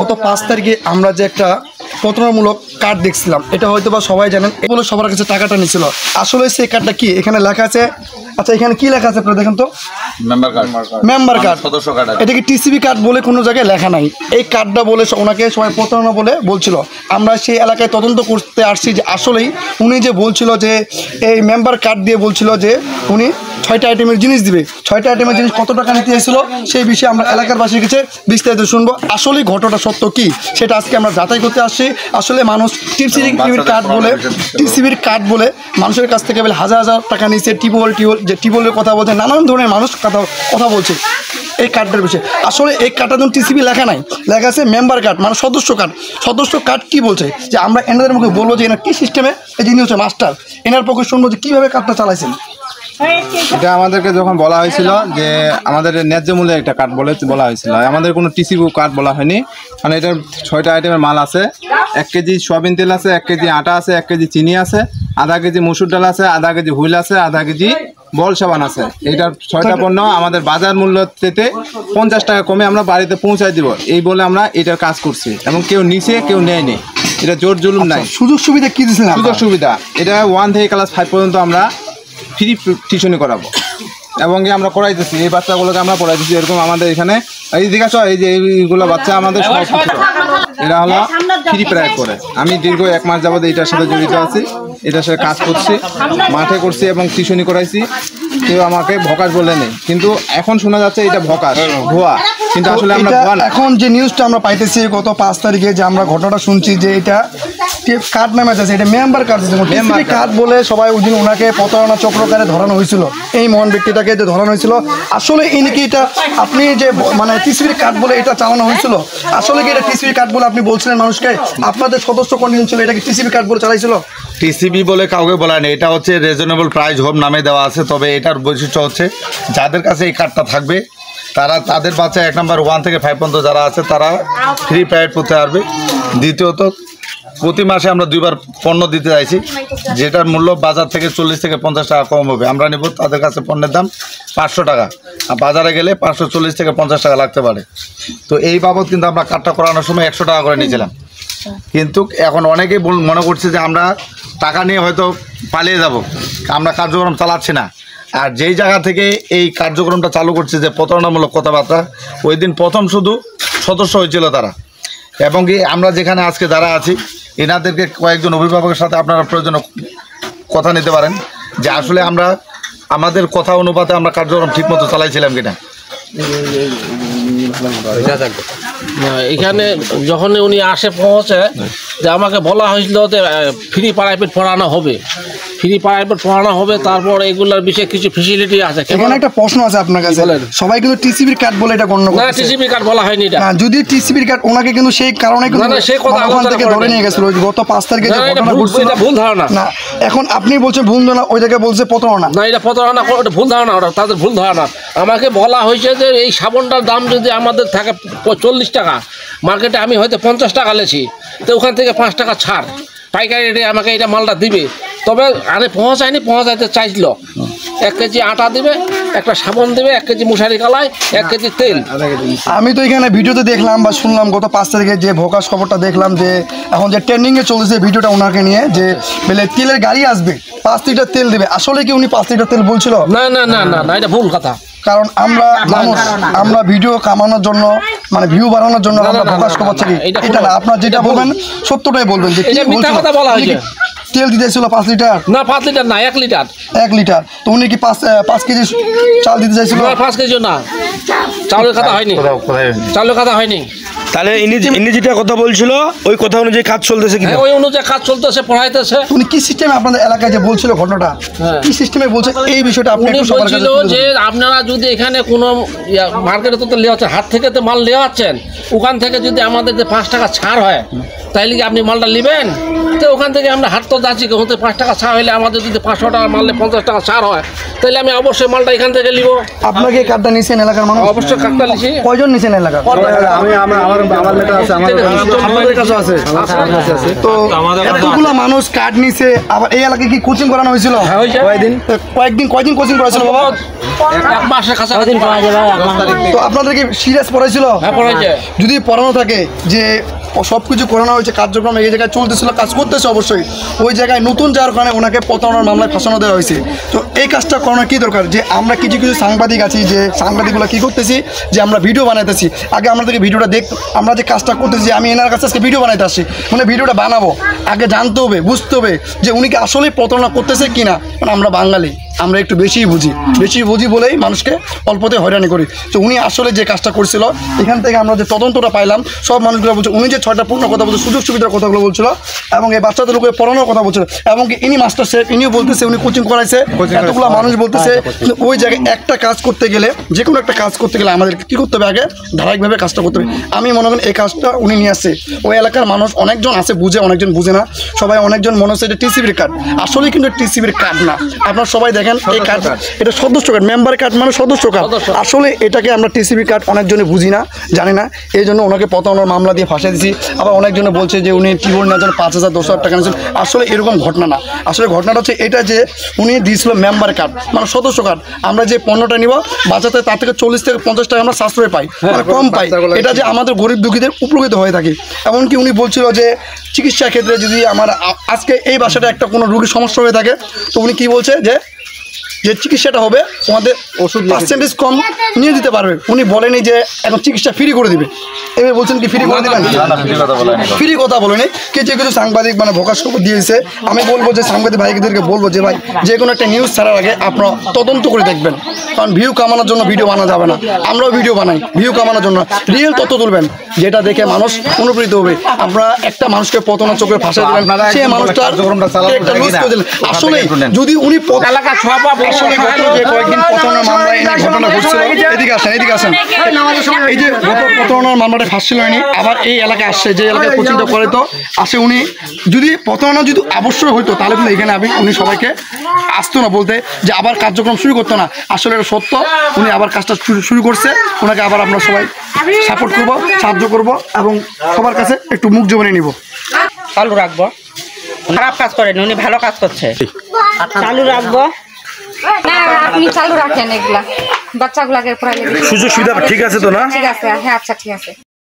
গত 5 তারিখে আমরা যে একটা প্রতারণামূলক কার্ড দেখছিলাম, এটা হয়তো বা সবাই জানেন, এগুলো সবার কাছে টাকাটা নিছিল। আসলে সেই কার্ডটা কি এখানে লেখা আছে? আচ্ছা, এখানে কি লেখা আছে আপনারা দেখেন তো। মেম্বার কার্ড, সদস্য কার্ড। এটা কি টিসিবি কার্ড বলে কোনো জায়গায় লেখা নাই। এই কার্ডটা বলে ওনাকে সবাই প্রতারণা বলে বলছিল। আমরা সেই এলাকায় তদন্ত করতে আসছি যে আসলেই উনি যে বলছিল যে এই মেম্বার কার্ড দিয়ে বলছিল যে উনি 6টা আইটেমের জিনিস দিবে। 6টা আইটেমের জিনিস কত টাকা নিতে এসেছিল সেই বিষয়ে আমরা এলাকার বাসীর কাছে বিস্তারিত শুনবো। আসলেই ঘটনাটা সত্য কি সেটা আজকে আমরা যাচাই করতে আসছি। আসলে মানুষ টিসিবির কার্ড বলে মানুষের কাছ থেকে বলে হাজার হাজার টাকা নিচ্ছে। টিউবওয়েলের কথা বলছে, নানান ধরনের মানুষ কথা বলছে এই কার্ডের বিষয়ে। আসলে এই কার্ডটা যখন টিসিবি লেখা নাই, লেখা আছে মেম্বার কার্ড, মানে সদস্য কার্ড। সদস্য কার্ড কি বলছে যে আমরা এনাদের মুখে বলবো যে এনার কী সিস্টেমে, এই যিনি হচ্ছে মাস্টার, এনার পক্ষে শুনবো যে কীভাবে কার্ডটা চালাইছেন। এটা আমাদেরকে যখন বলা হয়েছিল যে আমাদের ন্যায্য মূল্যে একটা কার্ড বলা হয়েছিল, আমাদের কোনো টিসিবি কার্ড বলা হয়নি। মানে এটার 6টা আইটেমের মাল আছে। 1 কেজি সয়াবিন তেল আছে, 1 কেজি আটা আছে, 1 কেজি চিনি আছে, আধা কেজি মসুর ডাল আছে, আধা কেজি হুইল আছে, আধা কেজি বল সাবান আছে। এইটার 6টা পণ্য আমাদের বাজার মূল্য থেকে 50 টাকা কমে আমরা বাড়িতে পৌঁছায় দিব, এই বলে আমরা এটার কাজ করছি। এবং কেউ নিছে কেউ নেয়নি, এটা জোর জুলুম নাই। সুযোগ সুবিধা কী দিয়েছেন? সুযোগ সুবিধা এটা 1 থেকে ক্লাস 5 পর্যন্ত আমরা ফ্রি টিউশনি করাবো এবং আমরা পড়াইতেছি। এই বাচ্চাগুলোকে আমরা পড়াইতেছি। এরকম আমাদের এখানে এই জিজ্ঞাসা এই যে এইগুলো বাচ্চা আমাদের সব এরা হলো ফ্রি প্রায় করে। আমি দীর্ঘ 1 মাস যাবত এইটার সাথে জড়িত আছি, এটার সাথে কাজ করছি, মাঠে করছি এবং টিউশনি করাইছি। কেউ আমাকে ভকাশ বলে নেই, কিন্তু এখন শোনা যাচ্ছে এটা ভকাশ ভুয়া, কিন্তু আসলে আমরা ভুয়া না। এখন যে নিউজটা আমরা পাইতেছি গত 5 তারিখে যে আমরা ঘটনাটা শুনছি যে এটা কার্ড নামে আছে, এটা মেম্বার কার্ড। টিসিবি কার্ড বলে সবাই ওই দিন ওনাকে প্রতারণা চক্রকারে ধরানো হয়েছিল, এই মহান ব্যক্তিটাকে যে ধরানো হয়েছিল। আসলে এই নাকি এটা আপনি যে মানে টিসিবি কার্ড বলে এটা চালানো হয়েছিল, আসলে কি এটা টিসিবি কার্ড বলে আপনি বলছিলেন মানুষকে? আপনাদের সদস্য কন্ডিশন ছিল, এটা কি টিসিবি কার্ড বলে চালাইছিল? টিসিবি বলে কাউকে বলা নেই, এটা হচ্ছে রিজনেবল প্রাইস হোম নামে দেওয়া আছে। তবে এটার বৈশিষ্ট্য হচ্ছে যাদের কাছে এই কার্ডটা থাকবে তারা তাদের বাচ্চা 1 নাম্বার 1 থেকে 5 পর্যন্ত যারা আছে তারা ফ্রি প্রাইড করতে পারবে। দ্বিতীয়ত প্রতি মাসে আমরা 2বার পণ্য দিতে চাইছি, যেটার মূল্য বাজার থেকে 40 থেকে 50 টাকা কম হবে। আমরা নেব তাদের কাছে পণ্যের দাম 500 টাকা, আর বাজারে গেলে 540 থেকে 50 টাকা লাগতে পারে। তো এই বাবদ কিন্তু আমরা কার্ডটা করানোর সময় 100 টাকা করে নিয়েছিলাম। কিন্তু এখন অনেকেই মনে করছে যে আমরা টাকা নিয়ে হয়তো পালিয়ে যাব, আমরা কার্যক্রম চালাচ্ছি না। আর যেই জায়গা থেকে এই কার্যক্রমটা চালু করছে যে প্রতারণামূলক কথাবার্তা, ওই দিন প্রথম শুধু সদস্য হয়েছিল তারা। এবং কি আমরা যেখানে আজকে যারা আছি এনাদেরকে কয়েকজন অভিভাবকের সাথে আপনারা প্রয়োজনে কথা নিতে পারেন যে আসলে আমরা আমাদের কথা অনুপাতে আমরা কার্যক্রম ঠিকমতো চালাইছিলাম কিনা। এখানে যখন উনি আসে পৌঁছে যে আমাকে বলা হয়েছিল যে ফ্রি প্রাইভেট পড়ানো হবে, তারপর এগুলোর বিষয়ে কিছু ফ্যাসিলিটি আছে। এখানে একটা প্রশ্ন আছে আপনার কাছে, সবাই কিন্তু টিসিবির কার্ড বলে এটা গণ্য করে না। টিসিবি কার্ড বলা হয়নি এটা। যদি টিসিবির কার্ড ওনাকে কিন্তু সেই কারণে কিন্তু সেই কথা ওখান থেকে ধরে নিয়ে গেছিল গত 5 তারিখে যে ঘটনা ঘটছিল। এটা ভুল ধারণা না, এখন আপনি বলছেন ভুল ধারণা, ওই জায়গায় বলছে প্রতারণা। না, এটা প্রতারণা, ওটা ভুল ধারণা, ওটা তাদের ভুল ধারণা। আমাকে বলা হয়েছে যে এই সাবানটার দাম যদি আমাদের থাকে 40 টাকা, মার্কেটে আমি হয়তো 50 টাকা লেছি, তো ওখান থেকে 5 টাকা ছাড় পাইকারি রেটে আমাকে এটা মালটা দিবে। তবে আরে পৌঁছাইতে চাইছিল 1 কেজি আটা দিবে, একটা সাবান দেবে, 1 কেজি মশারি কালাই, 1 কেজি তেল। আমি তো এখানে ভিডিওতে দেখলাম বা শুনলাম গত 5 তারিখে যে ভোকাস খবরটা দেখলাম যে এখন যে ট্রেন্ডিংয়ে চলছে ভিডিওটা ওনাকে নিয়ে যে বলে তেলের গাড়ি আসবে, 5 লিটার তেল দেবে। আসলে কি উনি 5 লিটার তেল বলছিল? না, এটা ভুল কথা। কারণ আমরা মানুষ, আমরা ভিডিও কামানোর জন্য মানে ভিউ বাড়ানোর জন্য আমরা প্রকাশ খবর চাই, এটা না। আপনার যেটা বলবেন সত্যটাই বলবেন যে কি কথা বলা হয়েছে। তেল দিতে চাইছিল 5 লিটার? না, 5 লিটার না, 1 লিটার। 1 লিটার। তো উনি কি 5 কেজি চাল দিতে চাইছিল? 5 কেজি না, চালের কথা হয়নি, চালের কথা হয়নি। তাহলে ইনি যেটা কথা বলছিল ওই কথা অনুযায়ী কাজ চলতেছে কি? ওই অনুযায়ী কাজ চলতেছে, পড়াইতেছে। উনি কি সিস্টেমে আপনাদের এলাকায় যে বলছিল ঘটনাটা, কি সিস্টেমে বলছে এই বিষয়টা আপনি একটু সবার কাছে বলছিল যে আপনারা যদি এখানে কোনো মার্কেটে তো লেওয়া হাট থেকে তো মাল লেওয়াচ্ছেন, ওখান থেকে যদি আমাদের যে 5 টাকা ছাড় হয়, তাইলে কি আপনি মালটা নেবেন? তো ওখান থেকে আমরা হাট তো যাচ্ছি, ওখান থেকে 5 টাকা ছাড় হলে আমাদের যদি 500 টাকা মারলে 50 টাকা ছাড় হয়, তাহলে আমি অবশ্যই মালটা এখান থেকে নিব। আপনাকে এই কার্ডটা নিছেন এলাকার মানুষ? অবশ্যই কার্ডটা নিছি। কয়জন নিছেন এলাকার? আপনাদের কাছে আছে? তো এতগুলো মানুষ কার্ড নিছে, আবার এই এলাকায় কি কোচিং করানো হয়েছিল? হ্যাঁ, হয়েছে। কয়েকদিন কোচিং করাছিল বাবা? 1 মাসের কাছাকাছি। তো আপনাদেরকে সিরিয়াস পড়াইছিল? হ্যাঁ, পড়াইছে। যদি পড়ানো থাকে যে সব কিছু করানো হয়েছে, কার্যক্রম এই জায়গায় চলতেছিল, কাজ করতেছে অবশ্যই, ওই জায়গায় নতুন যাওয়ার কারণে ওনাকে প্রতারণার মামলায় ফাঁসানো দেওয়া হয়েছে। তো এই কাজটা করানোর কী দরকার? যে আমরা কিছু কিছু সাংবাদিক আছি, যে সাংবাদিকগুলো কী করতেছি, যে আমরা ভিডিও বানাইতেছি, আগে আমাদেরকে ভিডিওটা আমরা যে কাজটা করতেছি, আমি এনার কাছে আজকে ভিডিও বানাইতে আসছি, মানে ভিডিওটা বানাবো, আগে জানতে হবে, বুঝতে হবে যে উনি কি আসলেই প্রতারণা করতেছে কি না। মানে আমরা বাঙালি, আমরা একটু বেশিই বুঝি বলেই মানুষকে অল্পতে হয়রানি করি। তো উনি আসলে যে কাজটা করছিল, এখান থেকে আমরা যে তদন্তটা পাইলাম, সব মানুষগুলো বলছে উনি যে 6টা পূর্ণ কথা বলছে, সুযোগ সুবিধার কথাগুলো বলছিল, এবং এই বাচ্চাদের লোকের পড়ানোর কথা বলছিল, এবং কি ইনি মাস্টার শেফ, ইনিও বলতেছে উনি কোচিং করাইছে, এতগুলো মানুষ বলতেছে। কিন্তু ওই জায়গায় একটা কাজ করতে গেলে, যে কোনো একটা কাজ করতে গেলে আমাদের কী করতে হবে? আগে ধারাবাহিকভাবে কাজটা করতে হবে। আমি মনে করি এই কাজটা উনি নিয়ে আসছে। ওই এলাকার মানুষ অনেকজন আছে বুঝে, অনেকজন বুঝে না, সবাই অনেকজন মনে হচ্ছে এটা টিসিবির কার্ড, আসলে কিন্তু টিসিবির কার্ড না। আপনারা সবাই দেখেন এই কার্ড, এটা সদস্য কার্ড, মেম্বার কার্ড মানে সদস্য কার্ড। আসলে এটাকে আমরা টিসিবি কার্ড অনেকজনে বুঝি না, জানি না, এই জন্য ওনাকে প্রতারণার মামলা দিয়ে ফাঁসিয়ে দিয়েছি। আবার অনেকজনে বলছে যে উনি টিউবওয়েল নেওয়ার জন্য 5,000 10,000 টাকা নিয়েছেন। আসলে এরকম ঘটনা না। আসলে ঘটনাটা হচ্ছে এটা যে উনি দিয়েছিল মেম্বার কার্ড মানে সদস্য কার্ড। আমরা যে পণ্যটা নিব বাজাতে তার থেকে 40 থেকে 50 টাকা আমরা সাশ্রয় পাই, মানে কম পাই। এটা যে আমাদের গরিব দুঃখীদের উপকৃত হয়ে থাকে। এমনকি উনি বলছিল যে চিকিৎসা ক্ষেত্রে যদি আমার আজকে এই বাসাটা একটা কোনো রোগীর সমস্যা হয়ে থাকে, তো উনি কী বলছে যে চিকিৎসাটা হবে আমাদের ওষুধ পার্সেন্টেজ কম নিয়ে দিতে পারবে। উনি বলেনি যে এখন চিকিৎসা ফ্রি করে দিবে। এবার বলছেন কি ফ্রি করে দেবেন? ফ্রি কথা বলেনি। কিছু কিছু সাংবাদিক মানে ভোকাস খবর দিয়েছে। আমি বলবো যে সাংবাদিক ভাইদেরকে বলবো যে ভাই, যে কোনো একটা নিউজ ছাড়ার আগে আপনারা তদন্ত করে দেখবেন, কারণ ভিউ কামানোর জন্য ভিডিও বানানো যাবে না। আমরাও ভিডিও বানাই ভিউ কামানোর জন্য, রিয়েল তথ্য তুলবেন, যেটা দেখে মানুষ অনুপ্রেরিত হবে। আপনারা একটা মানুষকে প্রতারণা চোখে ফাঁসিয়ে দিলেন, সে মানুষটার একটা লুজ করে দিলেন। আসলে যদি উনি এলাকার সভা আসলে গত যে কয়েকদিন প্রতারণার মামলা এনে ঘটনা ঘটছিল, এদিকে আসেন, এই যে গত প্রতারণার মামলাটা ফাঁসছিল উনি, আবার এই এলাকায় আসছে, যে এলাকায় কোচিংটা করে তো আসে উনি। যদি প্রতারণা যদি অবশ্যই হইতো তাহলে কিন্তু এখানে উনি সবাইকে আসতো না, বলতে যে আবার কার্যক্রম শুরু করতো না। আসলে এটা সত্য, উনি আবার কাজটা শুরু করছে। ওনাকে আবার আমরা সবাই সাপোর্ট করব, সাহায্য করব, এবং সবার কাছে একটু মুখ জমানে নিব। চালু রাখবো, খারাপ কাজ করেন, উনি ভালো কাজ করছে, চালু রাখবো। না আপনি চালু রাখেন, এগুলা বাচ্চাগুলাকে পড়ালে সুযোগ সুবিধা ঠিক আছে তো না? ঠিক আছে, হ্যাঁ আচ্ছা ঠিক আছে।